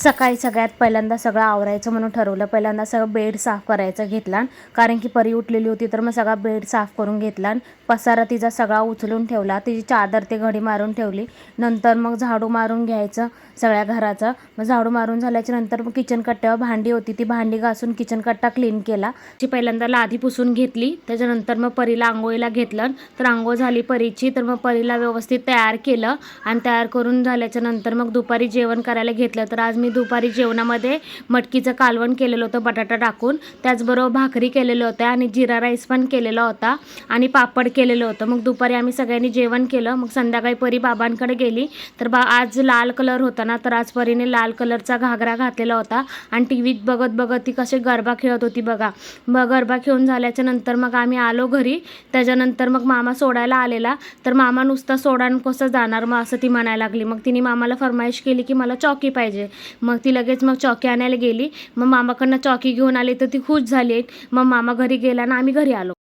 सकाळी सगळ्यात पहिल्यांदा सगळं आवरायचं म्हणून ठरवलं. पहिल्यांदा सगळं बेड साफ करायचं घेतला, कारण की परी उठलेली होती तर मग सगळा बेड साफ करून घेतला. पसारा तिचा सगळा उचलून ठेवला, तिची चादर ते घडी मारून ठेवली. नंतर मग झाडू मारून घ्यायचं सगळ्या घराचं. मग झाडू मारून झाल्याच्या नंतर मग किचन कट्ट्यावर भांडी होती, ती भांडी घासून किचन कट्टा क्लीन केला. ती पहिल्यांदा लादी पुसून घेतली. त्याच्यानंतर मग परीला आंघोळीला घेतलं. तर आंघोळ झाली परीची, तर मग परीला व्यवस्थित तयार केलं आणि तयार करून झाल्याच्या नंतर मग दुपारी जेवण करायला घेतलं. तर आज मी दुपारी जेवणामध्ये मटकीचं कालवण केलेलं होतं बटाटा टाकून, त्याचबरोबर भाकरी केलेलं होतं आणि जिरा राईस पण केलेला होता आणि पापड केलेलं होतं. मग दुपारी आम्ही सगळ्यांनी जेवण केलं. मग संध्याकाळी परी बाबांकडे गेली. तर आज लाल कलर होता ना, तर आज परीने लाल कलरचा घागरा घातलेला होता आणि टी व्हीत बघत बघत ती कसे गरबा खेळत होती बघा. मग गरबा खेळून झाल्याच्या नंतर मग आम्ही आलो घरी. त्याच्यानंतर मग मामा सोडायला आलेला, तर मामा नुसता सोडान कसं जाणार मग असं ती म्हणायला लागली. मग तिने मामाला फरमाईश केली की मला चॉकी पाहिजे. मग ती लगेच मग चॉकी आणायला गेली. मग मामाकडनं चॉकी घेऊन आली तर ती खुश झाली. मग मामा घरी गेला ना आम्ही घरी आलो.